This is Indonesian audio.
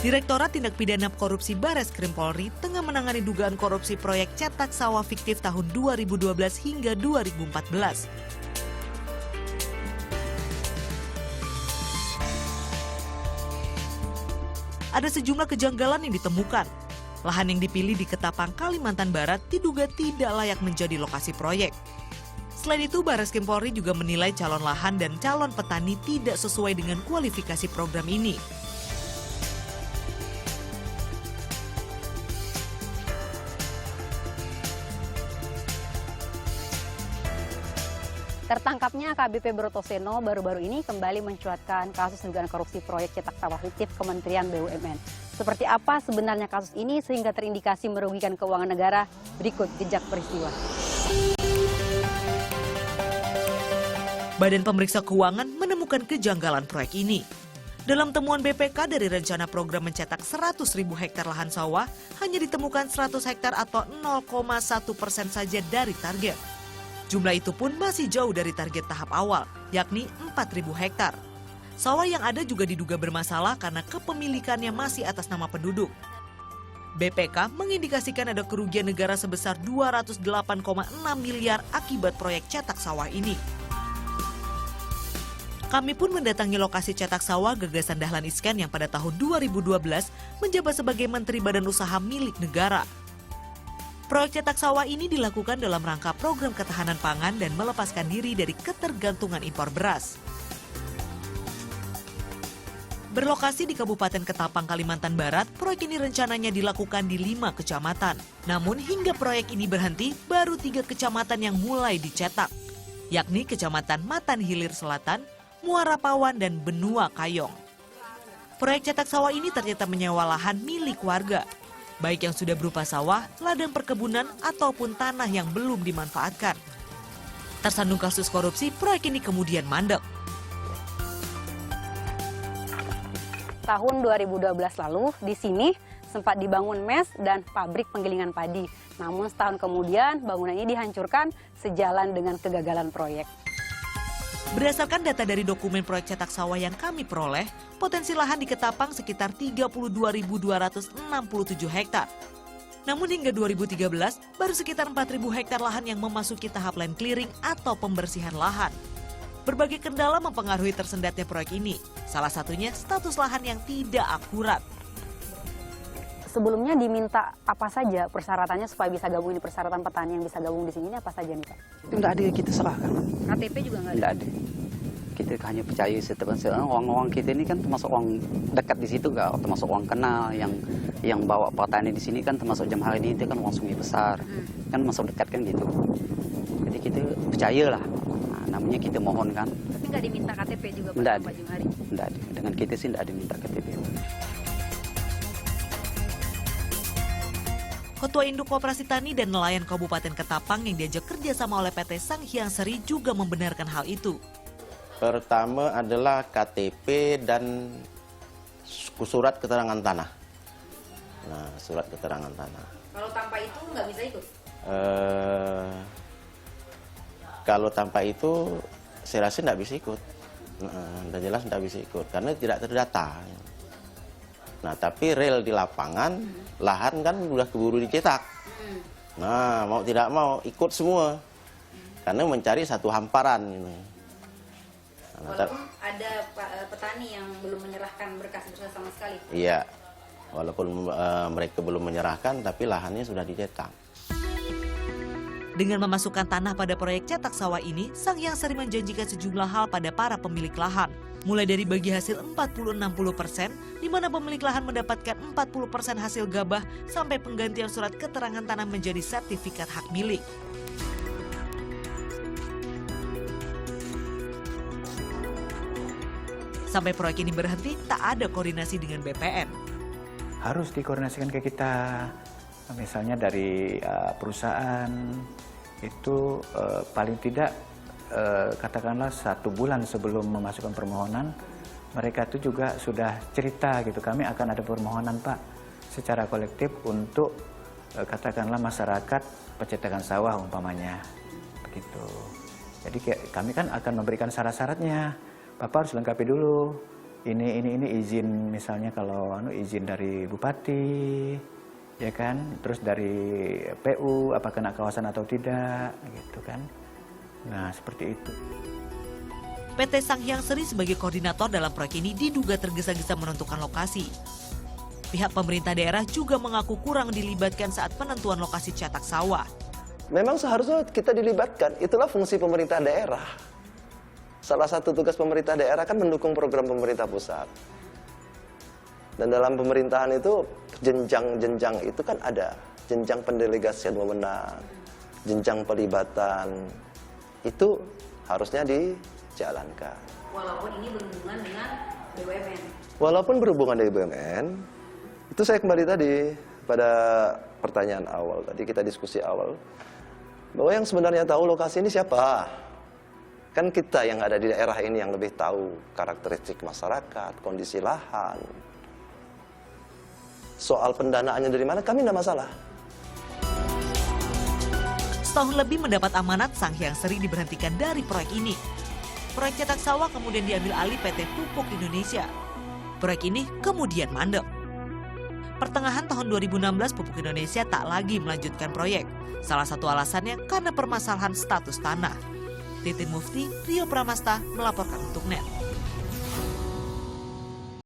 Direktorat Tindak Pidana Korupsi Bareskrim Polri tengah menangani dugaan korupsi proyek cetak sawah fiktif tahun 2012 hingga 2014. Ada sejumlah kejanggalan yang ditemukan. Lahan yang dipilih di Ketapang, Kalimantan Barat diduga tidak layak menjadi lokasi proyek. Selain itu, Bareskrim Polri juga menilai calon lahan dan calon petani tidak sesuai dengan kualifikasi program ini. Tertangkapnya AKBP Brotoseno baru-baru ini kembali mencuatkan kasus dugaan korupsi proyek cetak sawah fiktif Kementerian BUMN. Seperti apa sebenarnya kasus ini sehingga terindikasi merugikan keuangan negara? Berikut jejak peristiwa. Badan Pemeriksa Keuangan menemukan kejanggalan proyek ini. Dalam temuan BPK dari rencana program mencetak 100.000 hektar lahan sawah, hanya ditemukan 100 hektar atau 0,1% saja dari target. Jumlah itu pun masih jauh dari target tahap awal, yakni 4.000 hektar. Sawah yang ada juga diduga bermasalah karena kepemilikannya masih atas nama penduduk. BPK mengindikasikan ada kerugian negara sebesar 208,6 miliar akibat proyek cetak sawah ini. Kami pun mendatangi lokasi cetak sawah gagasan Dahlan Iskan yang pada tahun 2012 menjabat sebagai Menteri Badan Usaha milik negara. Proyek cetak sawah ini dilakukan dalam rangka program ketahanan pangan dan melepaskan diri dari ketergantungan impor beras. Berlokasi di Kabupaten Ketapang, Kalimantan Barat, proyek ini rencananya dilakukan di 5 kecamatan. Namun hingga proyek ini berhenti, baru 3 kecamatan yang mulai dicetak, yakni Kecamatan Matan Hilir Selatan, Muara Pawan, dan Benua Kayong. Proyek cetak sawah ini ternyata menyewa lahan milik warga, baik yang sudah berupa sawah, ladang perkebunan, ataupun tanah yang belum dimanfaatkan. Tersandung kasus korupsi, proyek ini kemudian mandek. Tahun 2012 lalu, di sini sempat dibangun mes dan pabrik penggilingan padi. Namun setahun kemudian, bangunan ini dihancurkan sejalan dengan kegagalan proyek. Berdasarkan data dari dokumen proyek cetak sawah yang kami peroleh, potensi lahan di Ketapang sekitar 32.267 hektar. Namun hingga 2013, baru sekitar 4.000 hektar lahan yang memasuki tahap land clearing atau pembersihan lahan. Berbagai kendala mempengaruhi tersendatnya proyek ini, salah satunya status lahan yang tidak akurat. Sebelumnya diminta apa saja persyaratannya supaya bisa gabung ini, persyaratan petani yang bisa gabung di sini ini apa saja nih Pak? Tidak ada yang kita serahkan. KTP juga nggak ada? Tidak ada. Kita hanya percaya setiap uang kita ini kan termasuk uang dekat di situ, gak termasuk uang kenal yang bawa petani di sini kan termasuk jam hari ini itu kan uang Sungai Besar, kan masuk dekat kan gitu. Jadi kita percayalah, namanya kita mohon kan. Tapi nggak diminta KTP juga Pak Jumhari? Tidak ada. Dengan kita sih tidak ada minta KTP. Ketua Induk Koperasi Tani dan Nelayan Kabupaten Ketapang yang diajak kerjasama oleh PT Sanghyang Seri juga membenarkan hal itu. Pertama adalah KTP dan surat keterangan tanah. Nah, surat keterangan tanah. Kalau tanpa itu nggak bisa ikut? Kalau tanpa itu, saya rasa tidak bisa ikut. Udah jelas tidak bisa ikut, karena tidak terdata. Nah, tapi real di lapangan, lahan kan sudah keburu dicetak. Nah, mau tidak mau ikut semua, karena mencari satu hamparan. Walaupun ada petani yang belum menyerahkan berkas sama sekali. Iya, walaupun mereka belum menyerahkan, tapi lahannya sudah dicetak. Dengan memasukkan tanah pada proyek cetak sawah ini, Sanghyang Seri menjanjikan sejumlah hal pada para pemilik lahan. Mulai dari bagi hasil 40-60%, di mana pemilik lahan mendapatkan 40% hasil gabah, sampai penggantian surat keterangan tanah menjadi sertifikat hak milik. Sampai proyek ini berhenti, tak ada koordinasi dengan BPN. Harus dikoordinasikan ke kita, misalnya dari perusahaan, itu paling tidak katakanlah 1 bulan sebelum memasukkan permohonan, mereka itu juga sudah cerita gitu, kami akan ada permohonan Pak secara kolektif untuk katakanlah masyarakat pencetakan sawah umpamanya, begitu. Jadi kami kan akan memberikan syarat-syaratnya, Bapak harus lengkapi dulu ini izin, misalnya kalau izin dari bupati, ya kan, terus dari PU apa kena kawasan atau tidak, gitu kan. Nah, seperti itu. PT Sanghyang Seri sebagai koordinator dalam proyek ini diduga tergesa-gesa menentukan lokasi. Pihak pemerintah daerah juga mengaku kurang dilibatkan saat penentuan lokasi cetak sawah. Memang seharusnya kita dilibatkan, itulah fungsi pemerintah daerah. Salah satu tugas pemerintah daerah kan mendukung program pemerintah pusat. Dan dalam pemerintahan itu jenjang-jenjang itu kan ada. Jenjang pendelegasian wewenang, jenjang pelibatan, itu harusnya dijalankan. Walaupun ini berhubungan dengan BUMN. Walaupun berhubungan dengan BUMN, itu saya kembali tadi pada pertanyaan awal, tadi kita diskusi awal, bahwa yang sebenarnya tahu lokasi ini siapa? Kan kita yang ada di daerah ini yang lebih tahu karakteristik masyarakat, kondisi lahan. Soal pendanaannya dari mana, kami tidak masalah. Setahun lebih mendapat amanat, Sanghyang Seri diberhentikan dari proyek ini. Proyek cetak sawah kemudian diambil alih PT Pupuk Indonesia. Proyek ini kemudian mandek. Pertengahan tahun 2016, Pupuk Indonesia tak lagi melanjutkan proyek. Salah satu alasannya karena permasalahan status tanah. Titin Mufti, Rio Pramasta melaporkan untuk NET.